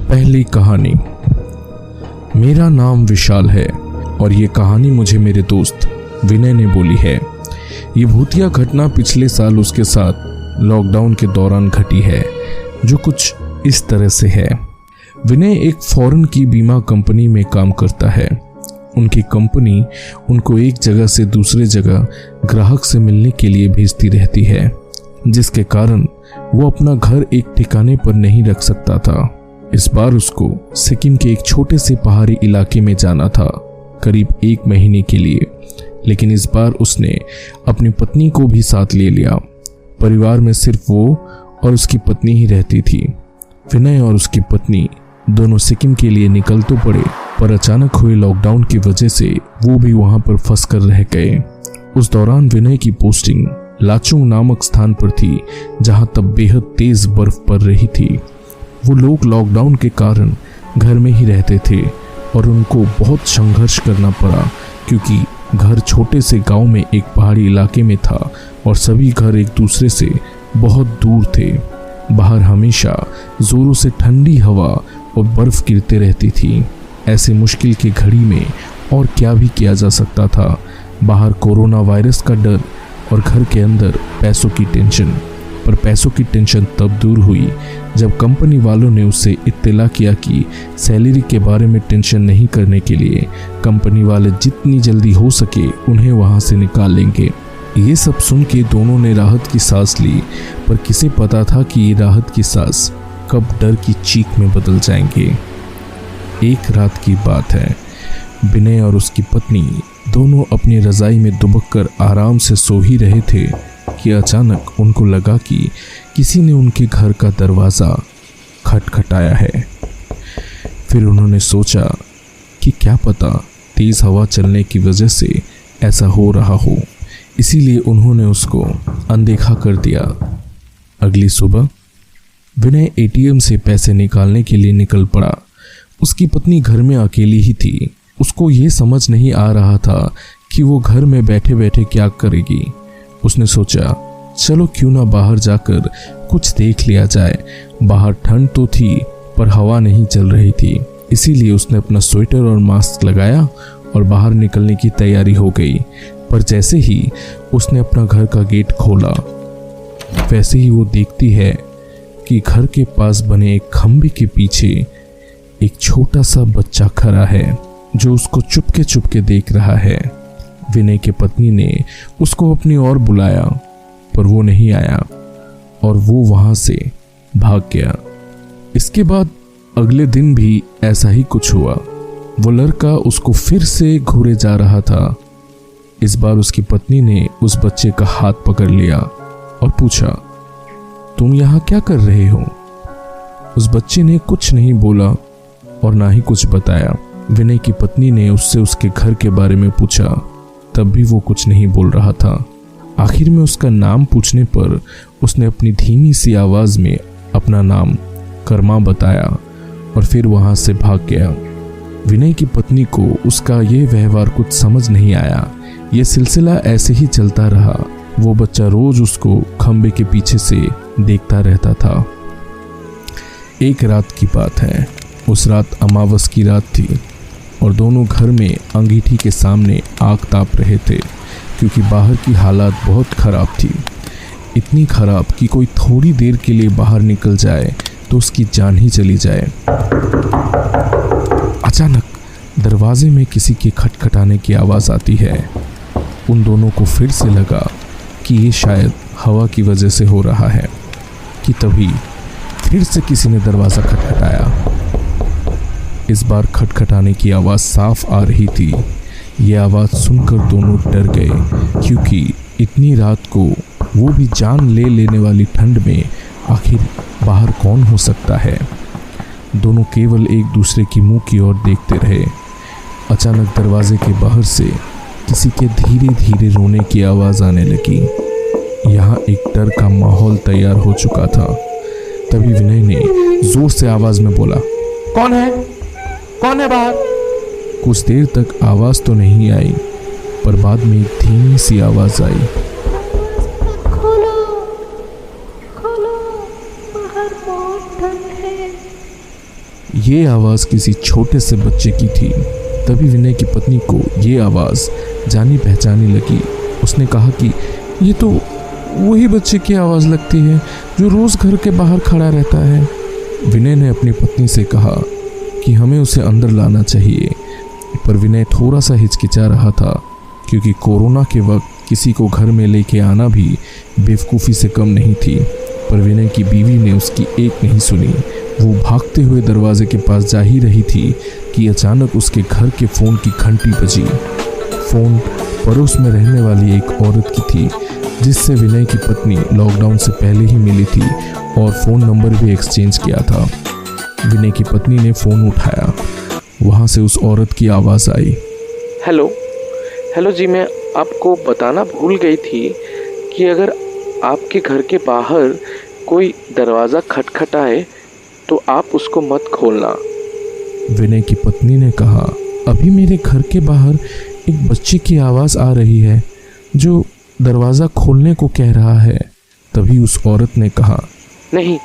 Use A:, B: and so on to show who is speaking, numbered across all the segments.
A: पहली कहानी। मेरा नाम विशाल है और ये कहानी मुझे मेरे दोस्त विनय ने बोली है। ये भूतिया घटना पिछले साल उसके साथ लॉकडाउन के दौरान घटी है, जो कुछ इस तरह से है। विनय एक फॉरेन की बीमा कंपनी में काम करता है। उनकी कंपनी उनको एक जगह से दूसरे जगह ग्राहक से मिलने के लिए भेजती रहती है, जिसके कारण वो अपना घर एक ठिकाने पर नहीं रख सकता था। इस बार उसको सिक्किम के एक छोटे से पहाड़ी इलाके में जाना था, करीब 1 महीने के लिए। लेकिन इस बार उसने अपनी पत्नी को भी साथ ले लिया। परिवार में सिर्फ वो और उसकी पत्नी ही रहती थी। विनय और उसकी पत्नी दोनों सिक्किम के लिए निकल तो पड़े, पर अचानक हुए लॉकडाउन की वजह से वो भी वहां पर फंस कर रह गए। उस दौरान विनय की पोस्टिंग लाचुंग नामक स्थान पर थी, जहां तब बेहद तेज बर्फ पड़ रही थी। वो लोग लॉकडाउन के कारण घर में ही रहते थे और उनको बहुत संघर्ष करना पड़ा, क्योंकि घर छोटे से गांव में एक पहाड़ी इलाके में था और सभी घर एक दूसरे से बहुत दूर थे। बाहर हमेशा जोरों से ठंडी हवा और बर्फ गिरते रहती थी। ऐसे मुश्किल की घड़ी में और क्या भी किया जा सकता था। बाहर कोरोना वायरस का डर और घर के अंदर पैसों की टेंशन। पर पैसों की टेंशन तब दूर हुई जब कंपनी वालों ने उससे इत्तला किया कि सैलरी के बारे में टेंशन नहीं करने के लिए कंपनी वाले जितनी जल्दी हो सके उन्हें वहां से निकाल लेंगे। ये सब सुन के दोनों ने राहत की सांस ली, पर किसे पता था कि ये राहत की सांस कब डर की चीख में बदल जाएंगे। एक रात की बात है। विनय और उसकी पत्नी दोनों अपनी रजाई में दुबक कर आराम से सो ही रहे थे कि अचानक उनको लगा कि किसी ने उनके घर का दरवाज़ा खटखटाया है। फिर उन्होंने सोचा कि क्या पता तेज हवा चलने की वजह से ऐसा हो रहा हो, इसीलिए उन्होंने उसको अनदेखा कर दिया। अगली सुबह विनय एटीएम से पैसे निकालने के लिए निकल पड़ा। उसकी पत्नी घर में अकेली ही थी। उसको ये समझ नहीं आ रहा था कि वो घर में बैठे बैठे क्या करेगी। उसने सोचा, चलो क्यों ना बाहर जाकर कुछ देख लिया जाए। बाहर ठंड तो थी पर हवा नहीं चल रही थी, इसीलिए उसने अपना स्वेटर और मास्क लगाया और बाहर निकलने की तैयारी हो गई। पर जैसे ही उसने अपना घर का गेट खोला, वैसे ही वो देखती है कि घर के पास बने एक खंभे के पीछे एक छोटा सा बच्चा खड़ा है, जो उसको चुपके चुपके देख रहा है। विनय की पत्नी ने उसको अपनी ओर बुलाया, पर वो नहीं आया और वो वहां से भाग गया। इसके बाद अगले दिन भी ऐसा ही कुछ हुआ। वो लड़का उसको फिर से घूरे जा रहा था। इस बार उसकी पत्नी ने उस बच्चे का हाथ पकड़ लिया और पूछा, तुम यहाँ क्या कर रहे हो? उस बच्चे ने कुछ नहीं बोला और ना ही कुछ बताया। विनय की पत्नी ने उससे उसके घर के बारे में पूछा, तब भी वो कुछ नहीं बोल रहा था। आखिर में उसका नाम पूछने पर उसने अपनी धीमी सी आवाज में अपना नाम कर्मा बताया और फिर वहां से भाग गया। विनय की पत्नी को उसका ये व्यवहार कुछ समझ नहीं आया। ये सिलसिला ऐसे ही चलता रहा। वो बच्चा रोज उसको खंबे के पीछे से देखता रहता था। एक रात की बात है। उस रात अमावस की रात थी और दोनों घर में अंगीठी के सामने आग ताप रहे थे, क्योंकि बाहर की हालात बहुत खराब थी। इतनी खराब कि कोई थोड़ी देर के लिए बाहर निकल जाए तो उसकी जान ही चली जाए। अचानक दरवाजे में किसी के खटखटाने की आवाज़ आती है। उन दोनों को फिर से लगा कि ये शायद हवा की वजह से हो रहा है कि तभी फिर से किसी ने दरवाज़ा खटखटाया। इस बार खटखटाने की आवाज़ साफ आ रही थी। ये आवाज़ सुनकर दोनों डर गए, क्योंकि इतनी रात को, वो भी जान ले लेने वाली ठंड में, आखिर बाहर कौन हो सकता है। दोनों केवल एक दूसरे की मुंह की ओर देखते रहे। अचानक दरवाजे के बाहर से किसी के धीरे धीरे रोने की आवाज़ आने लगी। यहाँ एक डर का माहौल तैयार हो चुका था। तभी विनय ने जोर से आवाज़ में बोला, कौन है? कौन है बाहर? कुछ देर तक आवाज तो नहीं आई, पर बाद में एक धीमी सी आवाज आई,
B: खोलो खोलो, बाहर बहुत ठंड है।
A: ये आवाज़ किसी छोटे से बच्चे की थी। तभी विनय की पत्नी को ये आवाज़ जानी पहचानी लगी। उसने कहा कि ये तो वही बच्चे की आवाज़ लगती है जो रोज़ घर के बाहर खड़ा रहता है। विनय ने अपनी पत्नी से कहा कि हमें उसे अंदर लाना चाहिए, पर विनय थोड़ा सा हिचकिचा रहा था क्योंकि कोरोना के वक्त किसी को घर में लेके आना भी बेवकूफ़ी से कम नहीं थी। पर विनय की बीवी ने उसकी एक नहीं सुनी। वो भागते हुए दरवाजे के पास जा ही रही थी कि अचानक उसके घर के फ़ोन की घंटी बजी। फ़ोन पड़ोस में रहने वाली एक औरत की थी जिससे विनय की पत्नी लॉकडाउन से पहले ही मिली थी और फ़ोन नंबर भी एक्सचेंज किया था। विनय की पत्नी ने फ़ोन उठाया। वहाँ से उस औरत की आवाज़ आई।
C: हेलो जी, मैं आपको बताना भूल गई थी कि अगर आपके घर के बाहर कोई दरवाज़ा खटखटाए तो आप उसको मत खोलना।
A: विनय की पत्नी ने कहा, अभी मेरे घर के बाहर एक बच्चे की आवाज़ आ रही है जो दरवाज़ा खोलने को कह रहा है। तभी उस औरत ने कहा,
C: नहीं,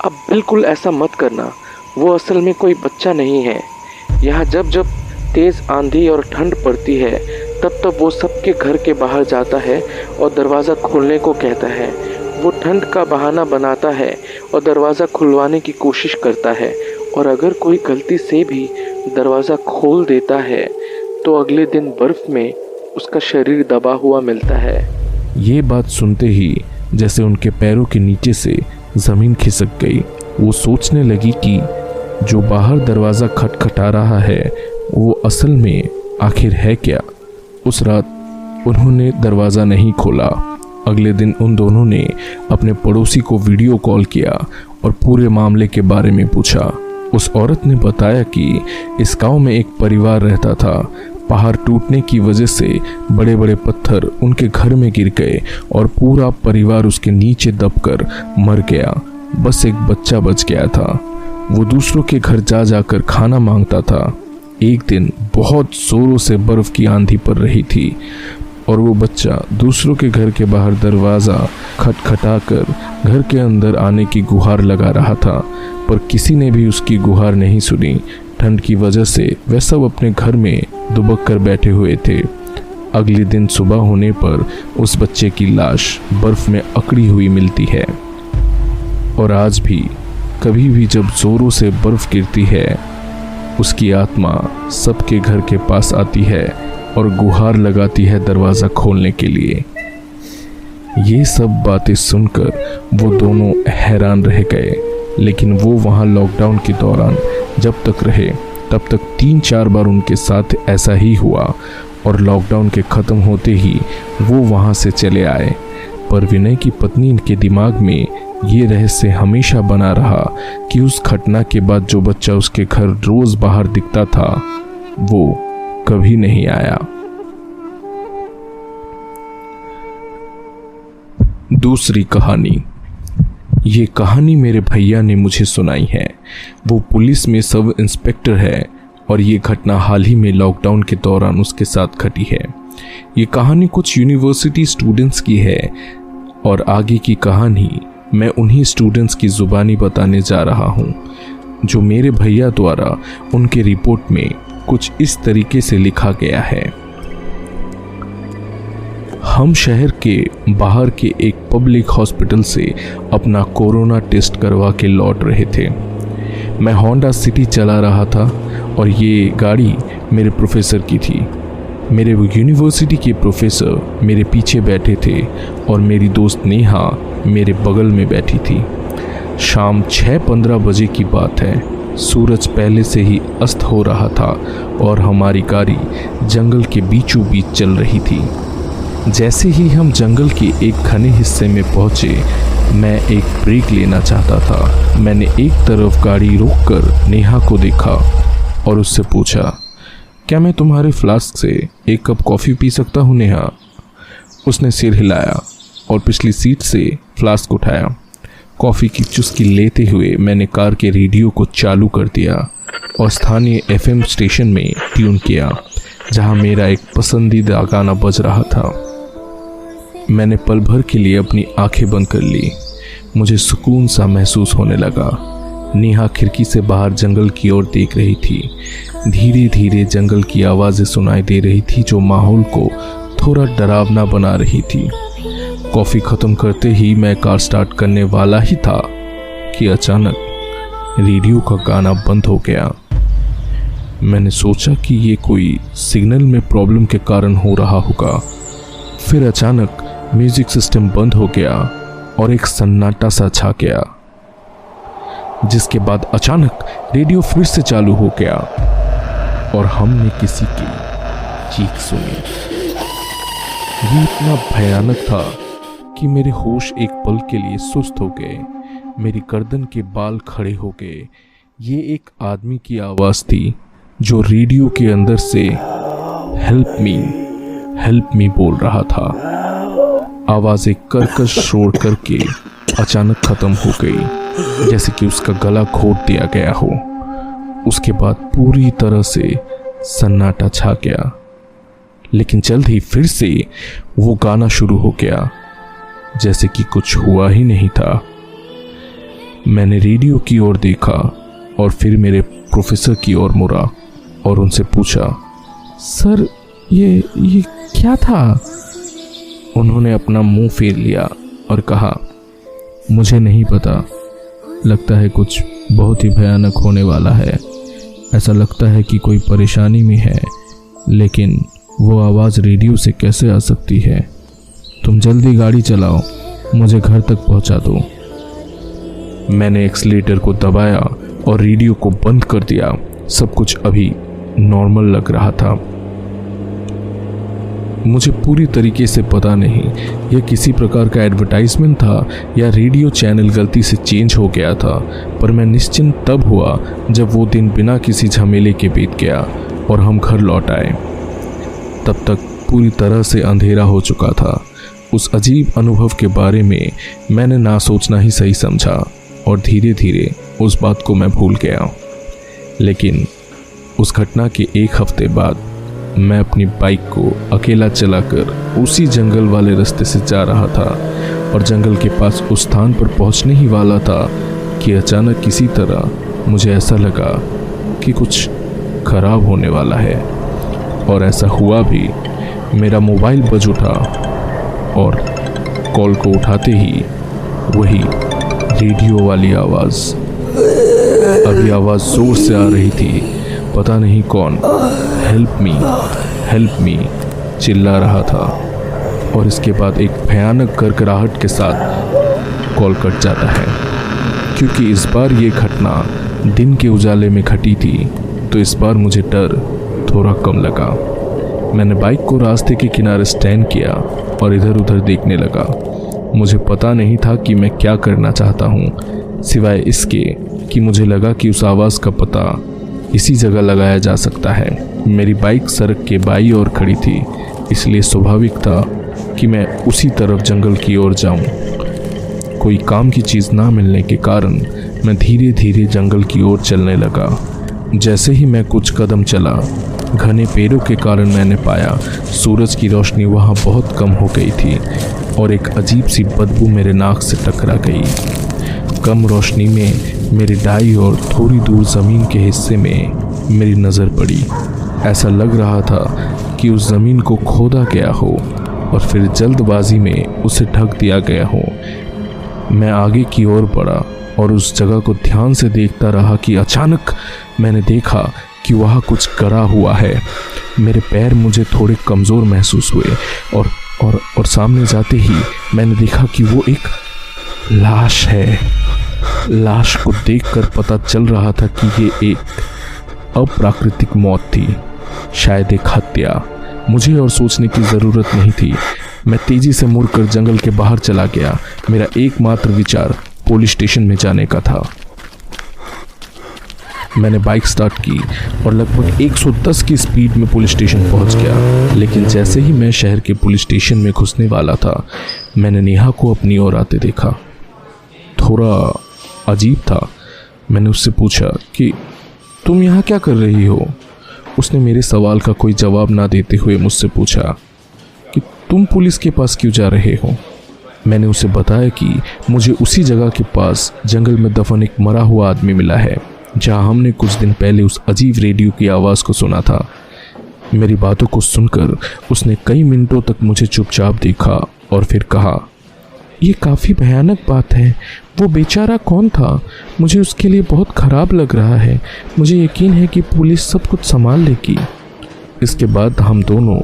C: अब बिल्कुल ऐसा मत करना। वो असल में कोई बच्चा नहीं है। यहाँ जब जब तेज़ आंधी और ठंड पड़ती है तब वो सबके घर के बाहर जाता है और दरवाज़ा खोलने को कहता है। वो ठंड का बहाना बनाता है और दरवाज़ा खुलवाने की कोशिश करता है, और अगर कोई गलती से भी दरवाज़ा खोल देता है तो अगले दिन बर्फ़ में उसका शरीर दबा हुआ मिलता है।
A: ये बात सुनते ही जैसे उनके पैरों के नीचे से ज़मीन खिसक गई। वो सोचने लगी कि जो बाहर दरवाज़ा खटखटा रहा है वो असल में आखिर है क्या। उस रात उन्होंने दरवाज़ा नहीं खोला। अगले दिन उन दोनों ने अपने पड़ोसी को वीडियो कॉल किया और पूरे मामले के बारे में पूछा। उस औरत ने बताया कि इस गांव में एक परिवार रहता था। पहाड़ टूटने की वजह से बड़े बड़े पत्थर उनके घर में गिर गए और पूरा परिवार उसके नीचे दबकर मर गया। बस एक बच्चा बच गया था। वो दूसरों के घर जा जाकर खाना मांगता था। एक दिन बहुत जोरों से बर्फ की आंधी पड़ रही थी और वो बच्चा दूसरों के घर के बाहर दरवाज़ा खटखटाकर घर के अंदर आने की गुहार लगा रहा था, पर किसी ने भी उसकी गुहार नहीं सुनी। ठंड की वजह से वे सब अपने घर में दुबक कर बैठे हुए थे। अगले दिन सुबह होने पर उस बच्चे की लाश बर्फ में अकड़ी हुई मिलती है। और आज भी कभी भी जब जोरों से बर्फ गिरती है, उसकी आत्मा सबके घर के पास आती है और गुहार लगाती है दरवाज़ा खोलने के लिए। ये सब बातें सुनकर वो दोनों हैरान रह गए, लेकिन वो वहाँ लॉकडाउन के दौरान जब तक रहे तब तक 3-4 बार उनके साथ ऐसा ही हुआ और लॉकडाउन के ख़त्म होते ही वो वहाँ से चले आए। पर विनय की पत्नी के दिमाग में ये रहस्य हमेशा बना रहा कि उस घटना के बाद जो बच्चा उसके घर रोज़ बाहर दिखता था वो कभी नहीं आया। दूसरी कहानी। ये कहानी मेरे भैया ने मुझे सुनाई है। वो पुलिस में सब इंस्पेक्टर है और ये घटना हाल ही में लॉकडाउन के दौरान उसके साथ घटी है। ये कहानी कुछ यूनिवर्सिटी स्टूडेंट्स की है और आगे की कहानी मैं उन्हीं स्टूडेंट्स की ज़ुबानी बताने जा रहा हूँ जो मेरे भैया द्वारा उनके रिपोर्ट में कुछ इस तरीके से लिखा गया है। हम शहर के बाहर के एक पब्लिक हॉस्पिटल से अपना कोरोना टेस्ट करवा के लौट रहे थे। मैं होंडा सिटी चला रहा था और ये गाड़ी मेरे प्रोफेसर की थी। मेरे यूनिवर्सिटी के प्रोफेसर मेरे पीछे बैठे थे और मेरी दोस्त नेहा मेरे बगल में बैठी थी। शाम 6:15 बजे की बात है। सूरज पहले से ही अस्त हो रहा था और हमारी गाड़ी जंगल के बीचों बीच चल रही थी। जैसे ही हम जंगल के एक घने हिस्से में पहुंचे, मैं एक ब्रेक लेना चाहता था। मैंने एक तरफ गाड़ी रोककर नेहा को देखा और उससे पूछा, क्या मैं तुम्हारे फ्लास्क से एक कप कॉफ़ी पी सकता हूँ नेहा? उसने सिर हिलाया और पिछली सीट से फ्लास्क उठाया। कॉफ़ी की चुस्की लेते हुए मैंने कार के रेडियो को चालू कर दिया और स्थानीय FM स्टेशन में ट्यून किया, जहाँ मेरा एक पसंदीदा गाना बज रहा था। मैंने पल भर के लिए अपनी आंखें बंद कर ली। मुझे सुकून सा महसूस होने लगा। नेहा खिड़की से बाहर जंगल की ओर देख रही थी। धीरे धीरे जंगल की आवाज़ें सुनाई दे रही थी जो माहौल को थोड़ा डरावना बना रही थी। कॉफ़ी ख़त्म करते ही मैं कार स्टार्ट करने वाला ही था कि अचानक रेडियो का गाना बंद हो गया। मैंने सोचा कि ये कोई सिग्नल में प्रॉब्लम के कारण हो रहा होगा। फिर अचानक म्यूजिक सिस्टम बंद हो गया और एक सन्नाटा सा छा गया, जिसके बाद अचानक रेडियो फिर से चालू हो गया और हमने किसी की चीख सुनी। ये इतना भयानक था कि मेरे होश एक पल के लिए सुस्त हो गए। मेरी गर्दन के बाल खड़े हो गए। ये एक आदमी की आवाज़ थी जो रेडियो के अंदर से हेल्प मी बोल रहा था। आवाज़ें कर्कश शोर करके अचानक ख़त्म हो गई, जैसे कि उसका गला घोट दिया गया हो। उसके बाद पूरी तरह से सन्नाटा छा गया, लेकिन जल्द ही फिर से वो गाना शुरू हो गया, जैसे कि कुछ हुआ ही नहीं था। मैंने रेडियो की ओर देखा और फिर मेरे प्रोफेसर की ओर मुड़ा और उनसे पूछा, सर ये क्या था? उन्होंने अपना मुंह फेर लिया और कहा, मुझे नहीं पता, लगता है कुछ बहुत ही भयानक होने वाला है। ऐसा लगता है कि कोई परेशानी में है, लेकिन वो आवाज़ रेडियो से कैसे आ सकती है? तुम जल्दी गाड़ी चलाओ, मुझे घर तक पहुंचा दो। मैंने एक्सीलेटर को दबाया और रेडियो को बंद कर दिया। सब कुछ अभी नॉर्मल लग रहा था। मुझे पूरी तरीके से पता नहीं यह किसी प्रकार का एडवर्टाइजमेंट था या रेडियो चैनल गलती से चेंज हो गया था, पर मैं निश्चिंत तब हुआ जब वो दिन बिना किसी झमेले के बीत गया और हम घर लौट आए। तब तक पूरी तरह से अंधेरा हो चुका था। उस अजीब अनुभव के बारे में मैंने ना सोचना ही सही समझा और धीरे धीरे उस बात को मैं भूल गया। लेकिन उस घटना के एक हफ्ते बाद मैं अपनी बाइक को अकेला चलाकर उसी जंगल वाले रास्ते से जा रहा था और जंगल के पास उस स्थान पर पहुंचने ही वाला था कि अचानक किसी तरह मुझे ऐसा लगा कि कुछ खराब होने वाला है। और ऐसा हुआ भी। मेरा मोबाइल बज उठा और कॉल को उठाते ही वही रेडियो वाली आवाज़। अभी आवाज़ जोर से आ रही थी। पता नहीं कौन हेल्प मी चिल्ला रहा था और इसके बाद एक भयानक गड़गड़ाहट के साथ कॉल कट जाता है। क्योंकि इस बार ये घटना दिन के उजाले में घटी थी, तो इस बार मुझे डर थोड़ा कम लगा। मैंने बाइक को रास्ते के किनारे स्टैंड किया और इधर उधर देखने लगा। मुझे पता नहीं था कि मैं क्या करना चाहता हूँ, सिवाय इसके कि मुझे लगा कि उस आवाज़ का पता इसी जगह लगाया जा सकता है। मेरी बाइक सड़क के बाईं ओर खड़ी थी, इसलिए स्वाभाविक था कि मैं उसी तरफ जंगल की ओर जाऊं। कोई काम की चीज़ ना मिलने के कारण मैं धीरे धीरे जंगल की ओर चलने लगा। जैसे ही मैं कुछ कदम चला, घने पेड़ों के कारण मैंने पाया सूरज की रोशनी वहाँ बहुत कम हो गई थी और एक अजीब सी बदबू मेरे नाक से टकरा गई। कम रोशनी में मेरी दाईं ओर थोड़ी दूर ज़मीन के हिस्से में मेरी नज़र पड़ी। ऐसा लग रहा था कि उस ज़मीन को खोदा गया हो और फिर जल्दबाजी में उसे ढक दिया गया हो। मैं आगे की ओर बढ़ा और उस जगह को ध्यान से देखता रहा कि अचानक मैंने देखा कि वहाँ कुछ गड़ा हुआ है। मेरे पैर मुझे थोड़े कमज़ोर महसूस हुए और सामने जाते ही मैंने देखा कि वो एक लाश है। लाश को देखकर पता चल रहा था कि ये एक अप्राकृतिक मौत थी, शायद एक हत्या। मुझे और सोचने की ज़रूरत नहीं थी। मैं तेज़ी से मुड़कर जंगल के बाहर चला गया। मेरा एकमात्र विचार पुलिस स्टेशन में जाने का था। मैंने बाइक स्टार्ट की और लगभग 110 की स्पीड में पुलिस स्टेशन पहुंच गया। लेकिन जैसे ही मैं शहर के पुलिस स्टेशन में घुसने वाला था, मैंने नेहा को अपनी ओर आते देखा। थोड़ा अजीब था। मैंने उससे पूछा कि तुम यहाँ क्या कर रही हो? उसने मेरे सवाल का कोई जवाब ना देते हुए मुझसे पूछा कि तुम पुलिस के पास क्यों जा रहे हो? मैंने उसे बताया कि मुझे उसी जगह के पास जंगल में दफन एक मरा हुआ आदमी मिला है जहां हमने कुछ दिन पहले उस अजीब रेडियो की आवाज़ को सुना था। मेरी बातों को सुनकर उसने कई मिनटों तक मुझे चुपचाप देखा और फिर कहा, ये काफ़ी भयानक बात है। वो बेचारा कौन था? मुझे उसके लिए बहुत ख़राब लग रहा है। मुझे यकीन है कि पुलिस सब कुछ संभाल लेगी। इसके बाद हम दोनों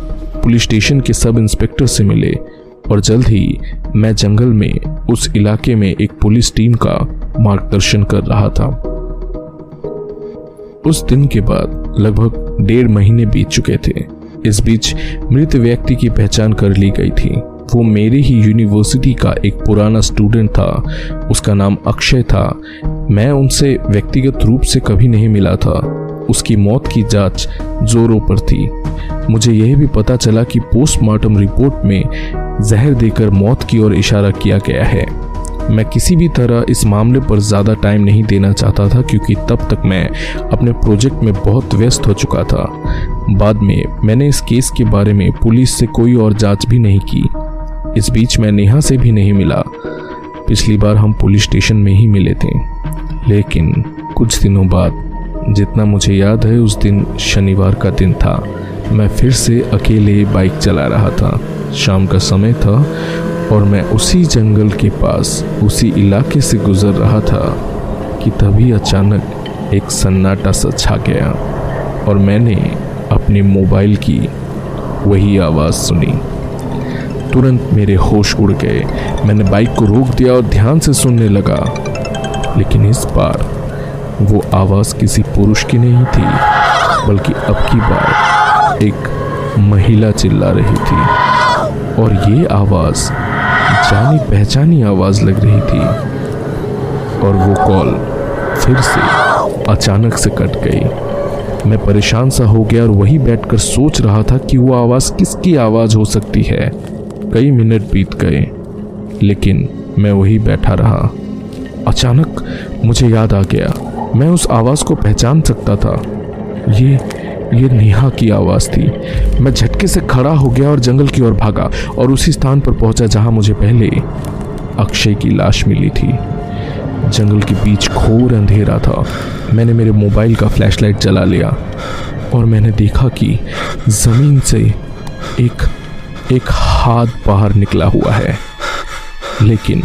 A: पुलिस स्टेशन के सब इंस्पेक्टर से मिले और जल्द ही मैं जंगल में उस इलाके में एक पुलिस टीम का मार्गदर्शन कर रहा था। उस दिन के बाद लगभग 1.5 महीने बीत चुके थे। इस बीच मृत व्यक्ति की पहचान कर ली गई थी। वो मेरी ही यूनिवर्सिटी का एक पुराना स्टूडेंट था। उसका नाम अक्षय था। मैं उनसे व्यक्तिगत रूप से कभी नहीं मिला था। उसकी मौत की जांच जोरों पर थी। मुझे यह भी पता चला कि पोस्टमार्टम रिपोर्ट में जहर देकर मौत की ओर इशारा किया गया है। मैं किसी भी तरह इस मामले पर ज़्यादा टाइम नहीं देना चाहता था क्योंकि तब तक मैं अपने प्रोजेक्ट में बहुत व्यस्त हो चुका था। बाद में मैंने इस केस के बारे में पुलिस से कोई और जांच भी नहीं की। इस बीच मैं नेहा से भी नहीं मिला। पिछली बार हम पुलिस स्टेशन में ही मिले थे, लेकिन कुछ दिनों बाद, जितना मुझे याद है उस दिन शनिवार का दिन था, मैं फिर से अकेले बाइक चला रहा था। शाम का समय था और मैं उसी जंगल के पास उसी इलाके से गुजर रहा था कि तभी अचानक एक सन्नाटा सा छा गया और मैंने अपने मोबाइल की वही आवाज़ सुनी। तुरंत मेरे होश उड़ गए। मैंने बाइक को रोक दिया और ध्यान से सुनने लगा, लेकिन इस बार वो आवाज़ किसी पुरुष की नहीं थी, बल्कि अब की बार एक महिला चिल्ला रही थी। और ये आवाज़ जानी पहचानी आवाज़ लग रही थी। और वो कॉल फिर से अचानक से कट गई। मैं परेशान सा हो गया और वहीं बैठकर सोच रहा था कि वो आवाज़ किसकी आवाज़ हो सकती है। कई मिनट बीत गए, लेकिन मैं वहीं बैठा रहा। अचानक मुझे याद आ गया, मैं उस आवाज़ को पहचान सकता था। ये नेहा की आवाज़ थी। मैं झटके से खड़ा हो गया और जंगल की ओर भागा और उसी स्थान पर पहुंचा जहां मुझे पहले अक्षय की लाश मिली थी। जंगल के बीच घोर अंधेरा था। मैंने मेरे मोबाइल का फ्लैशलाइट जला लिया और मैंने देखा कि ज़मीन से एक हाथ बाहर निकला हुआ है, लेकिन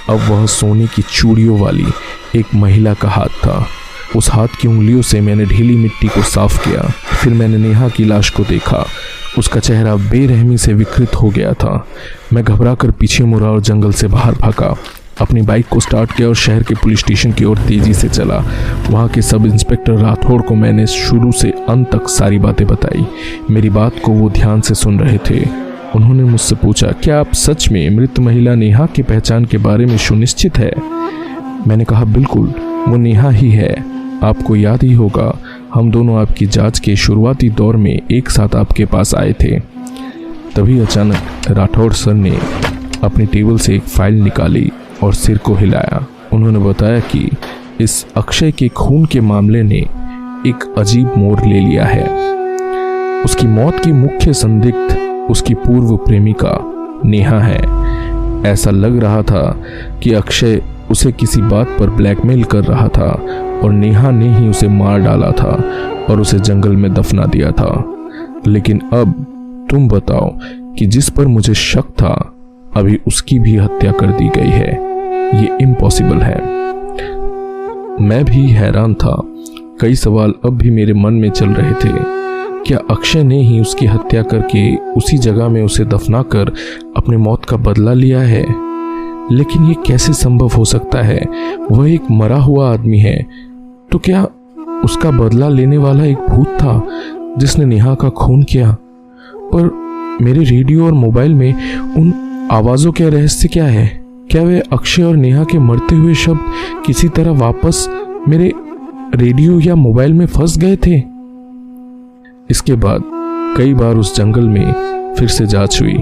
A: अब वह सोने की चूड़ियों वाली एक महिला का हाथ था। उस हाथ की उंगलियों से मैंने ढीली मिट्टी को साफ किया। फिर मैंने नेहा की लाश को देखा। उसका चेहरा बेरहमी से विकृत हो गया था। मैं घबराकर पीछे मुड़ा और जंगल से बाहर भागा। अपनी बाइक को स्टार्ट किया और शहर के पुलिस स्टेशन की ओर तेजी से चला। वहाँ के सब इंस्पेक्टर राठौड़ को मैंने शुरू से अंत तक सारी बातें बताई। मेरी बात को वो ध्यान से सुन रहे थे। उन्होंने मुझसे पूछा, क्या आप सच में मृत महिला नेहा की पहचान के बारे में सुनिश्चित है? मैंने कहा, बिल्कुल, वो नेहा ही है। आपको याद ही होगा, हम दोनों आपकी जांच के शुरुआती दौर में एक साथ आपके पास आए थे। तभी अचानक राठौड़ सर ने अपनी टेबल से एक फाइल निकाली और सिर को हिलाया। उन्होंने बताया कि इस अक्षय के खून के मामले ने एक अजीब मोड़ ले लिया है। उसकी मौत की मुख्य संदिग्ध उसकी पूर्व प्रेमिका नेहा है। ऐसा लग रहा था कि अक्षय उसे किसी बात पर ब्लैकमेल कर रहा था और नेहा ने ही उसे मार डाला था और उसे जंगल में दफना दिया था। लेकिन अब तुम बताओ कि जिस पर मुझे शक था, अभी उसकी भी हत्या कर दी गई है। ये इम्पॉसिबल है। मैं भी हैरान था। कई सवाल अब भी मेरे मन में चल रहे थे। क्या अक्षय ने ही उसकी हत्या करके उसी जगह में उसे दफनाकर अपनी मौत का बदला लिया है? लेकिन ये कैसे संभव हो सकता है? वह एक मरा हुआ आदमी है, तो क्या उसका बदला लेने वाला एक भूत था जिसने नेहा का खून किया? पर मेरे रेडियो और मोबाइल में उन आवाज़ों के रहस्य क्या है? क्या वे अक्षय और नेहा के मरते हुए शब्द किसी तरह वापस मेरे रेडियो या मोबाइल में फंस गए थे? इसके बाद कई बार उस जंगल में फिर से जांच हुई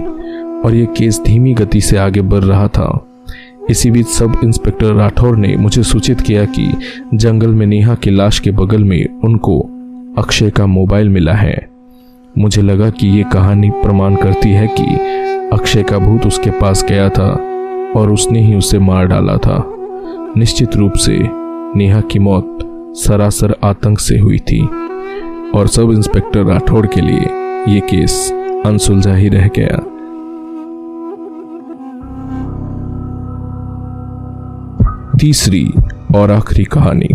A: और यह केस धीमी गति से आगे बढ़ रहा था। इसी बीच सब इंस्पेक्टर राठौर ने मुझे सूचित किया कि जंगल में नेहा की लाश के बगल में उनको अक्षय का मोबाइल मिला है। मुझे लगा कि ये कहानी प्रमाण करती है कि अक्षय का भूत उसके पास गया था और उसने ही उसे मार डाला था। निश्चित रूप से नेहा की मौत सरासर आतंक से हुई थी और सब इंस्पेक्टर राठौड़ के लिए ये केस अनसुलझा ही रह गया। तीसरी और आखिरी कहानी।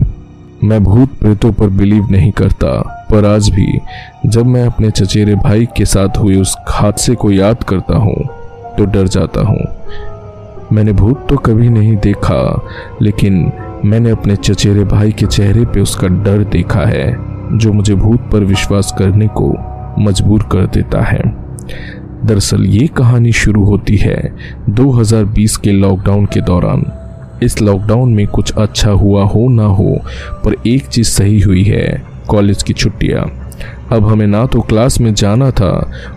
A: मैं भूत प्रेतों पर बिलीव नहीं करता, पर आज भी जब मैं अपने चचेरे भाई के साथ हुए उस हादसे को याद करता हूँ तो डर जाता हूँ। मैंने भूत तो कभी नहीं देखा, लेकिन मैंने अपने चचेरे भाई के चेहरे पे उसका डर देखा है, जो मुझे भूत पर विश्वास करने को मजबूर कर देता है। दरअसल ये कहानी शुरू होती है 2020 के लॉकडाउन के दौरान। इस लॉकडाउन में कुछ अच्छा हुआ हो ना हो, पर एक चीज़ सही हुई है, कॉलेज की छुट्टियाँ। अब हमें ना तो क्लास में जाना था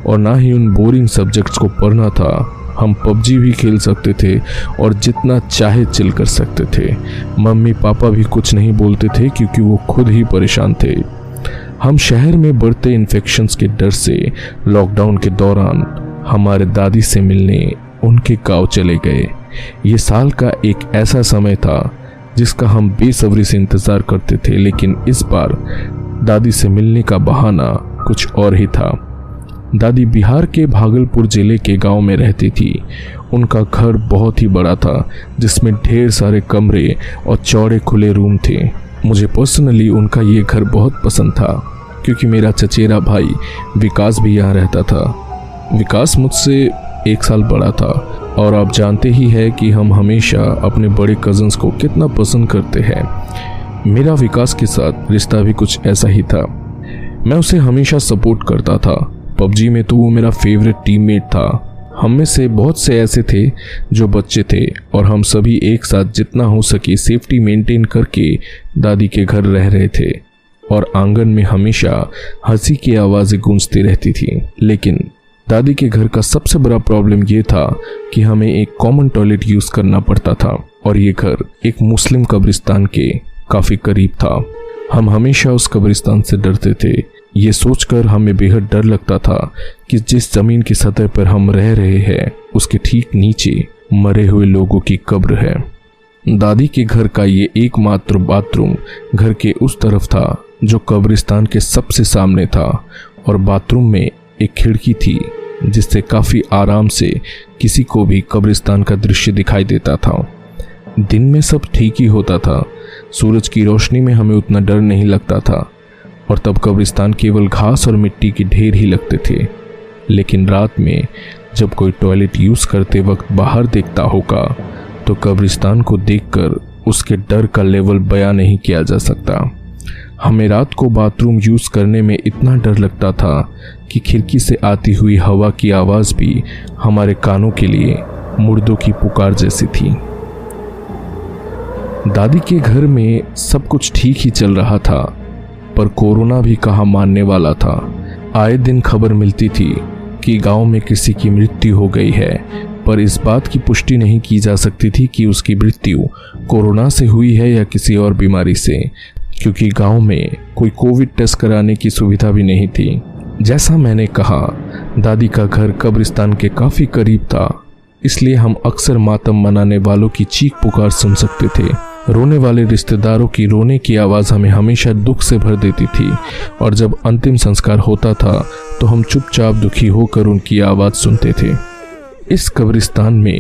A: और ना ही उन बोरिंग सब्जेक्ट्स को पढ़ना था। हम पबजी भी खेल सकते थे और जितना चाहे चिल कर सकते थे। मम्मी पापा भी कुछ नहीं बोलते थे क्योंकि वो खुद ही परेशान थे। हम शहर में बढ़ते इन्फेक्शंस के डर से लॉकडाउन के दौरान हमारे दादी से मिलने उनके गांव चले गए। ये साल का एक ऐसा समय था जिसका हम बेसब्री से इंतज़ार करते थे, लेकिन इस बार दादी से मिलने का बहाना कुछ और ही था। दादी बिहार के भागलपुर जिले के गांव में रहती थी। उनका घर बहुत ही बड़ा था, जिसमें ढेर सारे कमरे और चौड़े खुले रूम थे। मुझे पर्सनली उनका ये घर बहुत पसंद था, क्योंकि मेरा चचेरा भाई विकास भी यहाँ रहता था। विकास मुझसे 1 साल बड़ा था और आप जानते ही हैं कि हम हमेशा अपने बड़े कज़न्स को कितना पसंद करते हैं। मेरा विकास के साथ रिश्ता भी कुछ ऐसा ही था। मैं उसे हमेशा सपोर्ट करता था। पबजी में तो वो मेरा फेवरेट टीममेट था। हम में से बहुत से ऐसे थे जो बच्चे थे और हम सभी एक साथ जितना हो सके सेफ्टी मेंटेन करके दादी के घर रह रहे थे और आंगन में हमेशा हंसी की आवाज़ें गूंजती रहती थी। लेकिन दादी के घर का सबसे बड़ा प्रॉब्लम ये था कि हमें एक कॉमन टॉयलेट यूज़ करना पड़ता था और ये घर एक मुस्लिम कब्रिस्तान के काफ़ी करीब था। हम हमेशा उस कब्रिस्तान से डरते थे। ये सोचकर हमें बेहद डर लगता था कि जिस ज़मीन की सतह पर हम रह रहे हैं उसके ठीक नीचे मरे हुए लोगों की कब्र है। दादी के घर का ये एकमात्र बाथरूम घर के उस तरफ था जो कब्रिस्तान के सबसे सामने था और बाथरूम में एक खिड़की थी जिससे काफ़ी आराम से किसी को भी कब्रिस्तान का दृश्य दिखाई देता था। दिन में सब ठीक ही होता था, सूरज की रोशनी में हमें उतना डर नहीं लगता था और तब कब्रिस्तान केवल घास और मिट्टी के ढेर ही लगते थे। लेकिन रात में जब कोई टॉयलेट यूज़ करते वक्त बाहर देखता होगा तो कब्रिस्तान को देखकर उसके डर का लेवल बयां नहीं किया जा सकता। हमें रात को बाथरूम यूज़ करने में इतना डर लगता था कि खिड़की से आती हुई हवा की आवाज़ भी हमारे कानों के लिए मुर्दों की पुकार जैसी थी। दादी के घर में सब कुछ ठीक ही चल रहा था, पर कोरोना भी कहाँ मानने वाला था। आए दिन खबर मिलती थी कि गांव में किसी की मृत्यु हो गई है, पर इस बात की पुष्टि नहीं की जा सकती थी कि उसकी मृत्यु कोरोना से हुई है या किसी और बीमारी से, क्योंकि गांव में कोई कोविड टेस्ट कराने की सुविधा भी नहीं थी। जैसा मैंने कहा, दादी का घर कब्रिस्तान के काफ़ी करीब था, इसलिए हम अक्सर मातम मनाने वालों की चीख पुकार सुन सकते थे। रोने वाले रिश्तेदारों की रोने की आवाज़ हमें हमेशा दुख से भर देती थी और जब अंतिम संस्कार होता था तो हम चुपचाप दुखी होकर उनकी आवाज़ सुनते थे। इस कब्रिस्तान में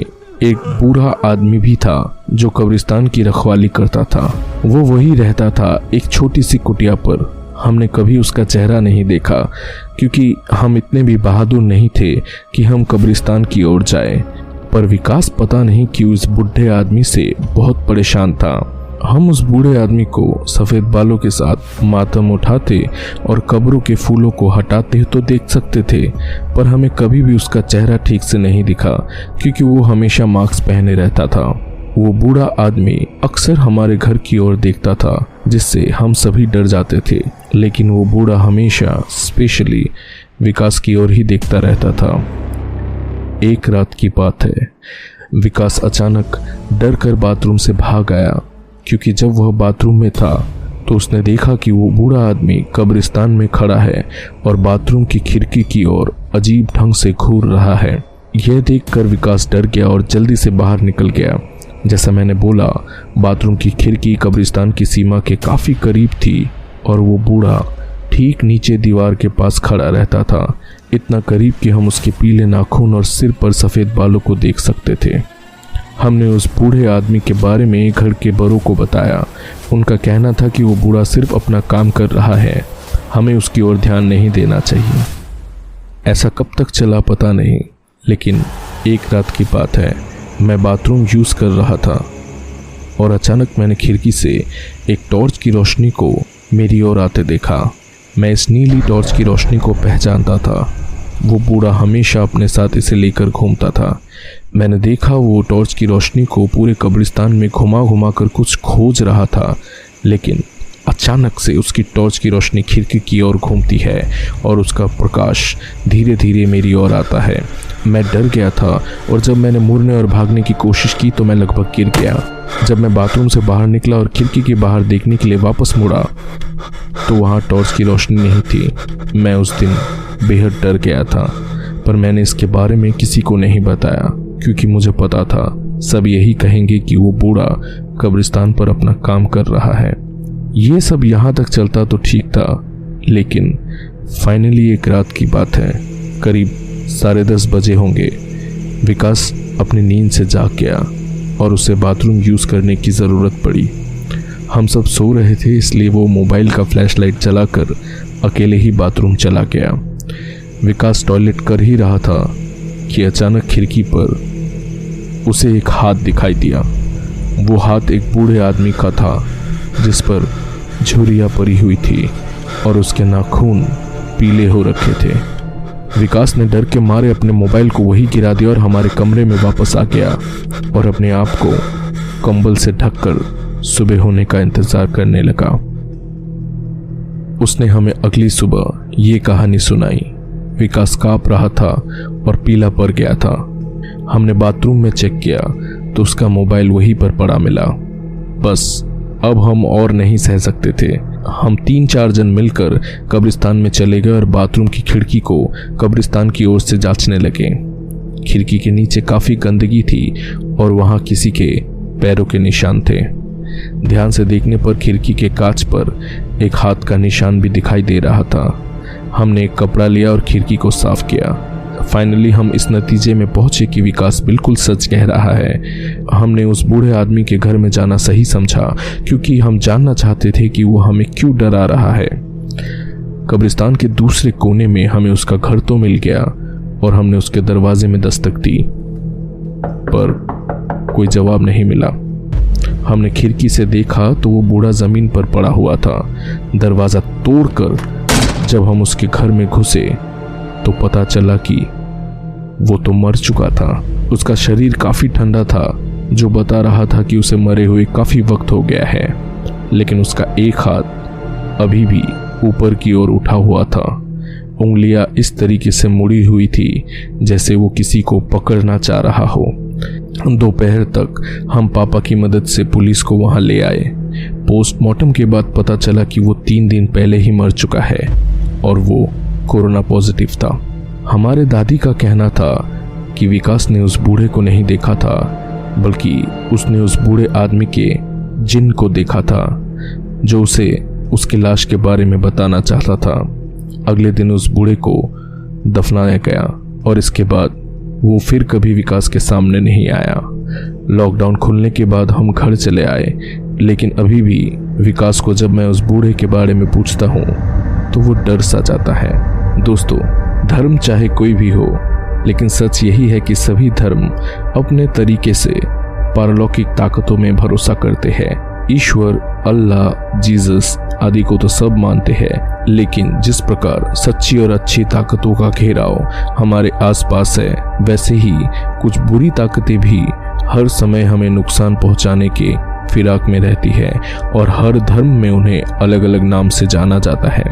A: एक बूढ़ा आदमी भी था जो कब्रिस्तान की रखवाली करता था। वो वही रहता था एक छोटी सी कुटिया पर। हमने कभी उसका चेहरा नहीं देखा क्योंकि हम इतने भी बहादुर नहीं थे कि हम कब्रिस्तान की ओर जाएं। पर विकास पता नहीं क्यों इस बूढ़े आदमी से बहुत परेशान था। हम उस बूढ़े आदमी को सफ़ेद बालों के साथ मातम उठाते और कब्रों के फूलों को हटाते तो देख सकते थे, पर हमें कभी भी उसका चेहरा ठीक से नहीं दिखा क्योंकि वो हमेशा मास्क पहने रहता था। वो बूढ़ा आदमी अक्सर हमारे घर की ओर देखता था, जिससे हम सभी डर जाते थे, लेकिन वो बूढ़ा हमेशा स्पेशली विकास की ओर ही देखता रहता था। एक रात की बात है, विकास अचानक डर कर बाथरूम से भाग आया, क्योंकि जब वह बाथरूम में था तो उसने देखा कि वो बूढ़ा आदमी कब्रिस्तान में खड़ा है और बाथरूम की खिड़की की ओर अजीब ढंग से घूर रहा है। यह देखकर विकास डर गया और जल्दी से बाहर निकल गया। जैसा मैंने बोला, बाथरूम की खिड़की कब्रिस्तान की सीमा के काफ़ी करीब थी और वो बूढ़ा ठीक नीचे दीवार के पास खड़ा रहता था, इतना करीब कि हम उसके पीले नाखून और सिर पर सफ़ेद बालों को देख सकते थे। हमने उस बूढ़े आदमी के बारे में घर के बड़ों को बताया। उनका कहना था कि वो बूढ़ा सिर्फ अपना काम कर रहा है, हमें उसकी ओर ध्यान नहीं देना चाहिए। ऐसा कब तक चला पता नहीं, लेकिन एक रात की बात है, मैं बाथरूम यूज़ कर रहा था और अचानक मैंने खिड़की से एक टॉर्च की रोशनी को मेरी ओर आते देखा। मैं इस नीली टॉर्च की रोशनी को पहचानता था। वो बूढ़ा हमेशा अपने साथ इसे लेकर घूमता था। मैंने देखा वो टॉर्च की रोशनी को पूरे कब्रिस्तान में घुमा घुमा कर कुछ खोज रहा था, लेकिन अचानक से उसकी टॉर्च की रोशनी खिड़की की ओर घूमती है और उसका प्रकाश धीरे धीरे मेरी ओर आता है। मैं डर गया था और जब मैंने मुड़ने और भागने की कोशिश की तो मैं लगभग गिर गया। जब मैं बाथरूम से बाहर निकला और खिड़की के बाहर देखने के लिए वापस मुड़ा तो वहाँ टॉर्च की रोशनी नहीं थी। मैं उस दिन बेहद डर गया था, पर मैंने इसके बारे में किसी को नहीं बताया क्योंकि मुझे पता था सब यही कहेंगे कि वो बूढ़ा कब्रिस्तान पर अपना काम कर रहा है। ये सब यहाँ तक चलता तो ठीक था, लेकिन फाइनली एक रात की बात है, करीब 10:30 बजे होंगे। विकास अपनी नींद से जाग गया और उसे बाथरूम यूज़ करने की ज़रूरत पड़ी। हम सब सो रहे थे, इसलिए वो मोबाइल का फ्लैशलाइट जलाकर अकेले ही बाथरूम चला गया। विकास टॉयलेट कर ही रहा था कि अचानक खिड़की पर उसे एक हाथ दिखाई दिया। वो हाथ एक बूढ़े आदमी का था जिस पर झुर्रियाँ पड़ी हुई थी और उसके नाखून पीले हो रखे थे। विकास ने डर के मारे अपने मोबाइल को वहीं गिरा दिया और हमारे कमरे में वापस आ गया और अपने आप को कंबल से ढककर सुबह होने का इंतजार करने लगा। उसने हमें अगली सुबह ये कहानी सुनाई। विकास कांप रहा था और पीला पड़ गया था। हमने बाथरूम में चेक किया तो उसका मोबाइल वहीं पर पड़ा मिला। बस अब हम और नहीं सह सकते थे। हम 3-4 जन मिलकर कब्रिस्तान में चले गए और बाथरूम की खिड़की को कब्रिस्तान की ओर से जांचने लगे। खिड़की के नीचे काफ़ी गंदगी थी और वहाँ किसी के पैरों के निशान थे। ध्यान से देखने पर खिड़की के कांच पर एक हाथ का निशान भी दिखाई दे रहा था। हमने एक कपड़ा लिया और खिड़की को साफ किया। फाइनली हम इस नतीजे में पहुंचे कि विकास बिल्कुल सच कह रहा है। हमने उस बूढ़े आदमी के घर में जाना सही समझा क्योंकि हम जानना चाहते थे कि वो हमें क्यों डरा रहा है। कब्रिस्तान के दूसरे कोने में हमें उसका घर तो मिल गया और हमने उसके दरवाजे में दस्तक दी, पर कोई जवाब नहीं मिला। हमने खिड़की से देखा तो वो बूढ़ा जमीन पर पड़ा हुआ था। दरवाज़ा तोड़कर जब हम उसके घर में घुसे तो पता चला कि वो तो मर चुका था। उसका शरीर काफ़ी ठंडा था जो बता रहा था कि उसे मरे हुए काफ़ी वक्त हो गया है, लेकिन उसका एक हाथ अभी भी ऊपर की ओर उठा हुआ था। उंगलियां इस तरीके से मुड़ी हुई थी जैसे वो किसी को पकड़ना चाह रहा हो। दोपहर तक हम पापा की मदद से पुलिस को वहां ले आए। पोस्टमार्टम के बाद पता चला कि वो 3 दिन पहले ही मर चुका है और वो कोरोना पॉजिटिव था। हमारे दादी का कहना था कि विकास ने उस बूढ़े को नहीं देखा था, बल्कि उसने उस बूढ़े आदमी के जिन को देखा था जो उसे उसकी लाश के बारे में बताना चाहता था। अगले दिन उस बूढ़े को दफनाया गया और इसके बाद वो फिर कभी विकास के सामने नहीं आया। लॉकडाउन खुलने के बाद हम घर चले आए, लेकिन अभी भी विकास को जब मैं उस बूढ़े के बारे में पूछता हूँ तो वो डर सा जाता है। दोस्तों, धर्म चाहे कोई भी हो, लेकिन सच यही है कि सभी धर्म अपने तरीके से पारलौकिक ताकतों में भरोसा करते हैं। ईश्वर, अल्लाह, जीसस आदि को तो सब मानते हैं, लेकिन जिस प्रकार सच्ची और अच्छी ताकतों का घेराव हमारे आसपास है, वैसे ही कुछ बुरी ताकतें भी हर समय हमें नुकसान पहुंचाने के फिराक में रहती है और हर धर्म में उन्हें अलग अलग नाम से जाना जाता है।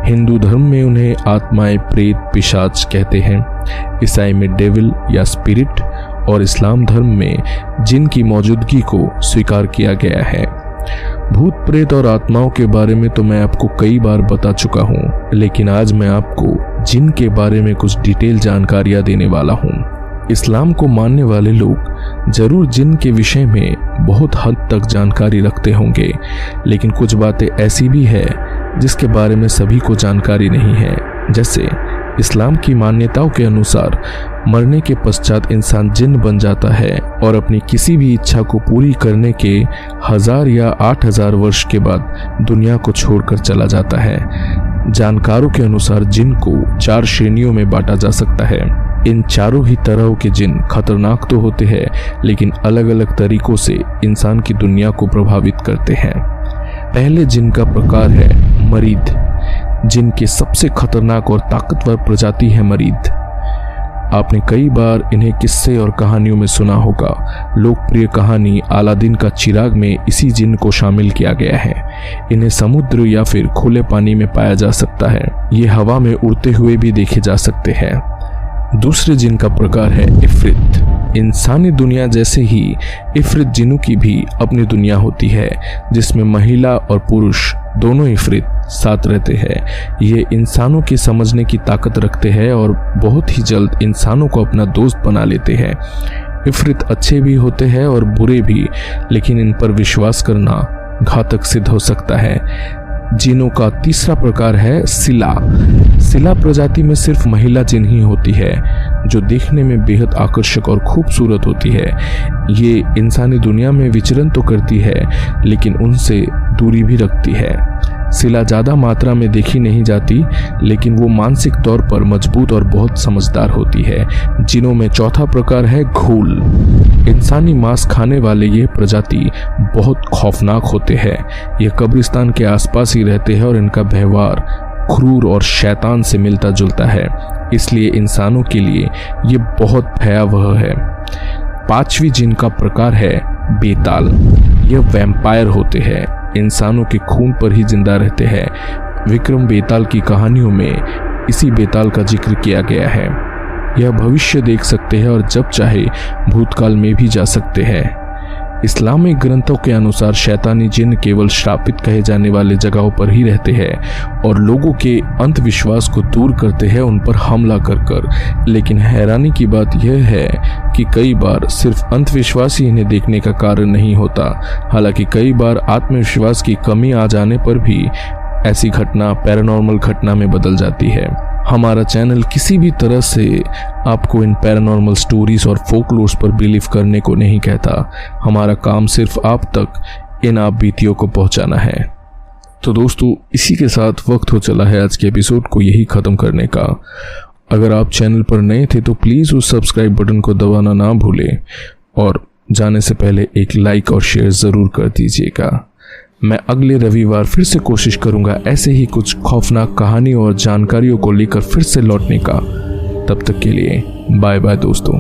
A: हिंदू धर्म में उन्हें आत्माएं, प्रेत, पिशाच कहते हैं। ईसाई में डेविल या स्पिरिट और इस्लाम धर्म में जिन की मौजूदगी को स्वीकार किया गया है। भूत प्रेत और आत्माओं के बारे में तो मैं आपको कई बार बता चुका हूँ, लेकिन आज मैं आपको जिन के बारे में कुछ डिटेल जानकारियाँ देने वाला हूँ। इस्लाम को मानने वाले लोग जरूर जिन के विषय में बहुत हद तक जानकारी रखते होंगे, लेकिन कुछ बातें ऐसी भी है जिसके बारे में सभी को जानकारी नहीं है। जैसे इस्लाम की मान्यताओं के अनुसार मरने के पश्चात इंसान जिन बन जाता है और अपनी किसी भी इच्छा को पूरी करने के 1000 या 8000 वर्ष के बाद दुनिया को छोड़कर चला जाता है। जानकारों के अनुसार जिन को 4 श्रेणियों में बांटा जा सकता है। इन चारों ही तरह के जिन खतरनाक तो होते हैं, लेकिन अलग अलग तरीकों से इंसान की दुनिया को प्रभावित करते हैं। पहले जिन का प्रकार है मरीद। जिन की सबसे खतरनाक और ताकतवर प्रजाति है मरीद। आपने कई बार इन्हें किस्से और कहानियों में सुना होगा। लोकप्रिय कहानी अलादीन का चिराग में इसी जिन को शामिल किया गया है। इन्हें समुद्र या फिर खुले पानी में पाया जा सकता है। ये हवा में उड़ते हुए भी देखे जा सकते हैं। दूसरे जिन का प्रकार है इफ्रित। इंसानी दुनिया जैसे ही इफ्रित जिनों की भी अपनी दुनिया होती है, जिसमें महिला और पुरुष दोनों इफ्रित साथ रहते हैं। ये इंसानों की समझने की ताकत रखते हैं और बहुत ही जल्द इंसानों को अपना दोस्त बना लेते हैं। इफ्रित अच्छे भी होते हैं और बुरे भी, लेकिन इन पर विश्वास करना घातक सिद्ध हो सकता है। जिनों का तीसरा प्रकार है सिला। सिला प्रजाति में सिर्फ महिला जिन ही होती है, जो देखने में बेहद आकर्षक और खूबसूरत होती है। ये इंसानी दुनिया में विचरण तो करती है, लेकिन उनसे दूरी भी रखती है। सिला ज़्यादा मात्रा में देखी नहीं जाती, लेकिन वो मानसिक तौर पर मजबूत और बहुत समझदार होती है। जिनों में चौथा प्रकार है घूल। इंसानी मांस खाने वाले ये प्रजाति बहुत खौफनाक होते हैं। ये कब्रिस्तान के आसपास ही रहते हैं और इनका व्यवहार क्रूर और शैतान से मिलता जुलता है, इसलिए इंसानों के लिए ये बहुत भयावह है। पांचवी जिन का प्रकार है बेताल। ये वैम्पायर होते हैं, इंसानों के खून पर ही जिंदा रहते हैं। विक्रम बेताल की कहानियों में इसी बेताल का जिक्र किया गया है। यह भविष्य देख सकते हैं और जब चाहे भूतकाल में भी जा सकते हैं। इस्लामिक ग्रंथों के अनुसार शैतानी जिन केवल श्रापित कहे जाने वाले जगहों पर ही रहते हैं और लोगों के अंधविश्वास को दूर करते हैं, उन पर हमला कर। लेकिन हैरानी की बात यह है कि कई बार सिर्फ अंधविश्वास ही इन्हें देखने का कारण नहीं होता। हालांकि कई बार आत्मविश्वास की कमी आ जाने पर भी ऐसी घटना पैरानॉर्मल घटना में बदल जाती है। हमारा चैनल किसी भी तरह से आपको इन पैरानॉर्मल स्टोरीज और फोकलोर्स पर बिलीव करने को नहीं कहता। हमारा काम सिर्फ आप तक इन आप बीतियों को पहुंचाना है। तो दोस्तों, इसी के साथ वक्त हो चला है आज के एपिसोड को यही ख़त्म करने का। अगर आप चैनल पर नए थे तो प्लीज़ उस सब्सक्राइब बटन को दबाना ना भूलें और जाने से पहले एक लाइक और शेयर ज़रूर कर दीजिएगा। मैं अगले रविवार फिर से कोशिश करूंगा ऐसे ही कुछ खौफनाक कहानी और जानकारियों को लेकर फिर से लौटने का। तब तक के लिए बाय बाय दोस्तों।